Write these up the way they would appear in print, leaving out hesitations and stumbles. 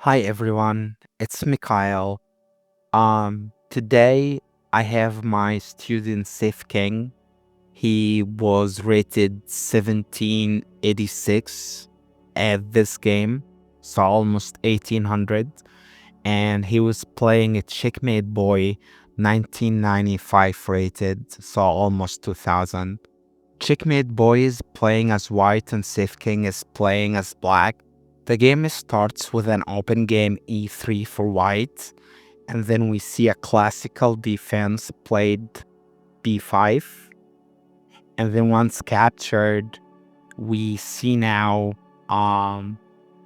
Hi everyone, it's Mikhail. Today I have my student Safeking. He was rated 1786 at this game, so almost 1800, and he was playing a Checkmateboi 1995 rated, so almost 2000. Checkmateboi is playing as white and Safeking is playing as black. The game starts with an open game e3 for white, and then we see a classical defense played b5, and then once captured, we see now,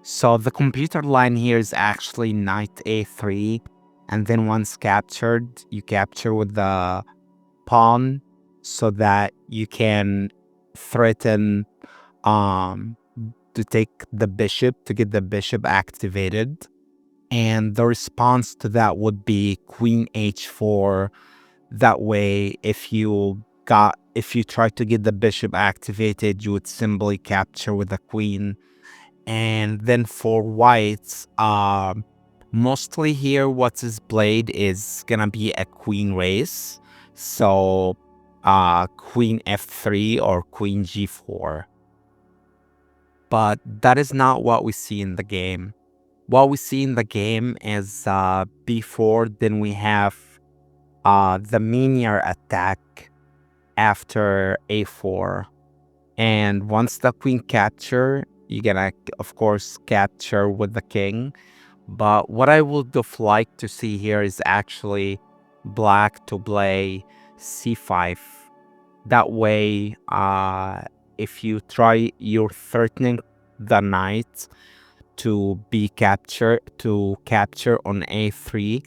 so the computer line here is actually knight a3, and then once captured, you capture with the pawn so that you can threaten um to take the bishop to get the bishop activated. And the response to that would be queen h4. That way, if you try to get the bishop activated, you would simply capture with the queen. And then for whites, mostly here what is played is gonna be a queen race. So queen f3 or queen g4. But that is not what we see in the game. What we see in the game is b4, then we have the Minear Attack after a4. And once the queen capture, you're gonna, of course, capture with the king. But what I would have liked to see here is actually black to play c5. That way, if you try, you're threatening the knight to capture on a3.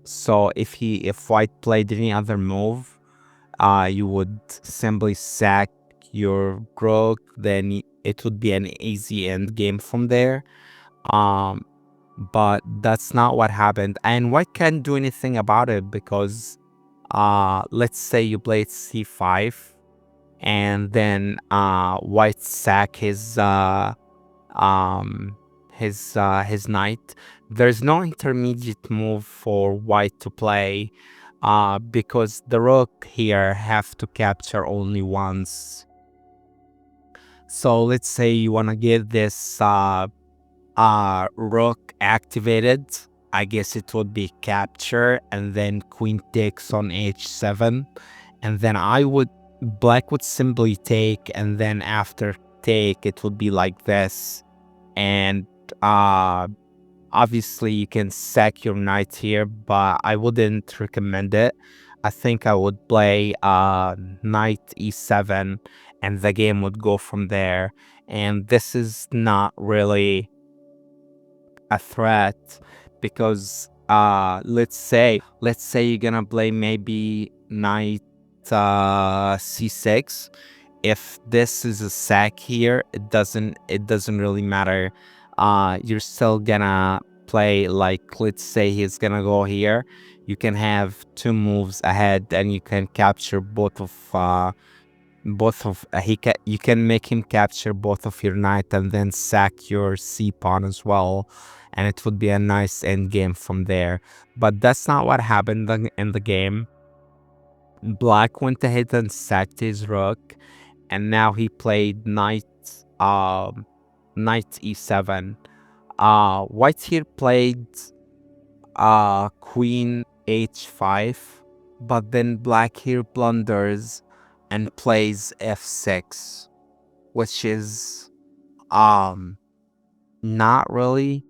So if white played any other move, you would simply sack your rook, then it would be an easy end game from there. Um, but that's not what happened, and white can't do anything about it because let's say you played c5 and then white sack his knight. There's no intermediate move for white to play because the rook here have to capture only once. So let's say you want to get this rook activated. I guess it would be capture and then queen takes on h7, and then black would simply take, and then after take it would be like this. And obviously you can sack your knight here, but I wouldn't recommend it. I think I would play knight e7, and the game would go from there. And this is not really a threat because let's say you're gonna play maybe knight c6. If this is a sack here, it doesn't really matter. You're still gonna play, like, let's say he's gonna go here, you can have two moves ahead and you can capture you can make him capture both of your knight and then sack your c pawn as well, and it would be a nice end game from there. But that's not what happened in the game. Black went ahead and sacked his rook, and now he played knight e7. White here played queen h5, but then black here blunders and plays f6, which is not really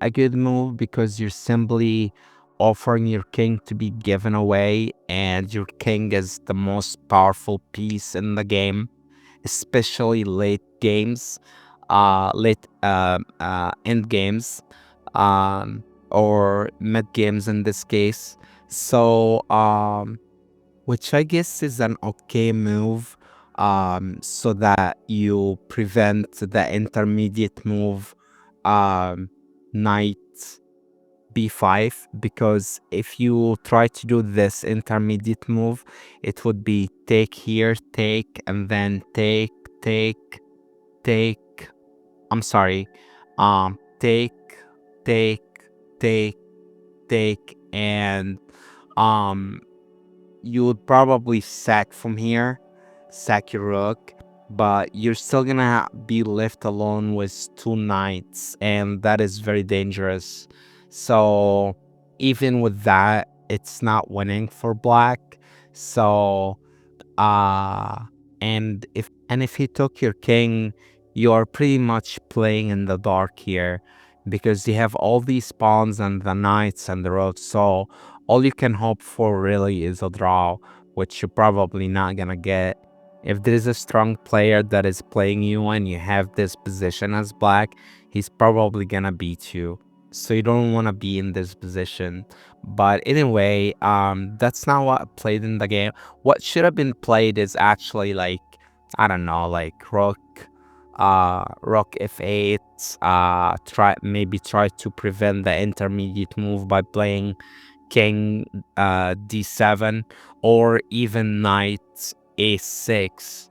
a good move because you're simply offering your king to be given away, and your king is the most powerful piece in the game, especially late games, late end games, or mid games in this case. So which I guess is an okay move, so that you prevent the intermediate move, knight b5, because if you try to do this intermediate move, it would be take here, take, and then take, take, take. I'm sorry, take, take, take, take, and um you would probably sack from here, sack your rook, but you're still gonna be left alone with two knights, and that is very dangerous. So even with that, it's not winning for black. So uh and if he took your king, you're pretty much playing in the dark here because you have all these pawns and the knights and the rooks. So all you can hope for really is a draw, which you're probably not gonna get. If there is a strong player that is playing you and you have this position as black, he's probably gonna beat you. So you don't want to be in this position. But anyway, that's not what played in the game. What should have been played is actually like, I don't know, like rook f8, try to prevent the intermediate move by playing king d7, or even knight a6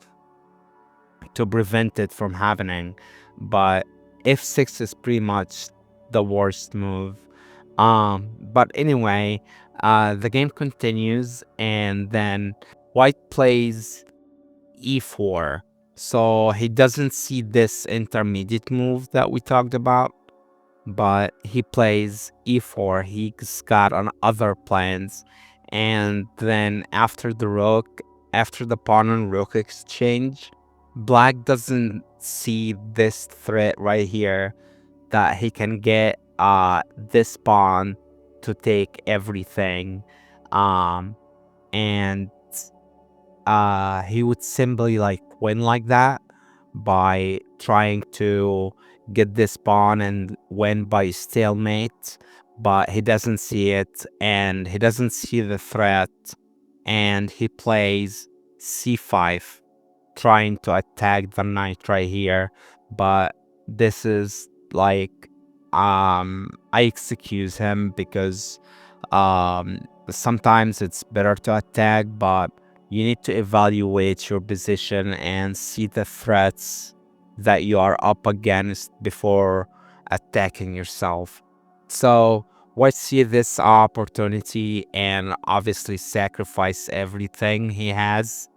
to prevent it from happening. But f6 is pretty much the worst move. But anyway, the game continues, and then white plays e4. So he doesn't see this intermediate move that we talked about, but he plays e4. He's got on other plans, and then after the pawn and rook exchange, black doesn't see this threat right here that he can get this pawn to take everything, um and he would simply like win like that by trying to get this pawn and win by stalemate. But he doesn't see it, and he doesn't see the threat, and he plays c5, trying to attack the knight right here. But this is like, I excuse him because sometimes it's better to attack, but you need to evaluate your position and see the threats that you are up against before attacking yourself. So white see this opportunity and obviously sacrifice everything he has.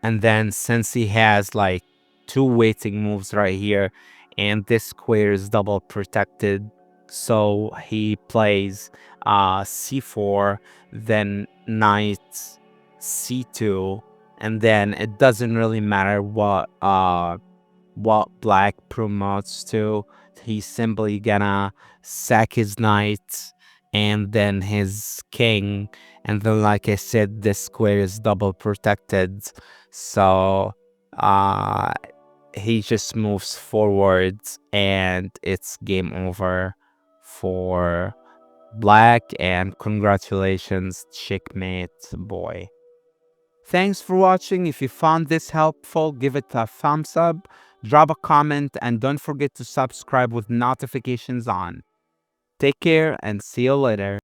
And then since he has like two waiting moves right here, and this square is double protected, so he plays c4, then knight c2, and then it doesn't really matter what black promotes to. He's simply gonna sack his knight and then his king, and then like I said, this square is double protected. So uh he just moves forward, and it's game over for black. And congratulations, checkmate boy. Thanks for watching. If you found this helpful, give it a thumbs up, drop a comment, and don't forget to subscribe with notifications on. Take care and see you later.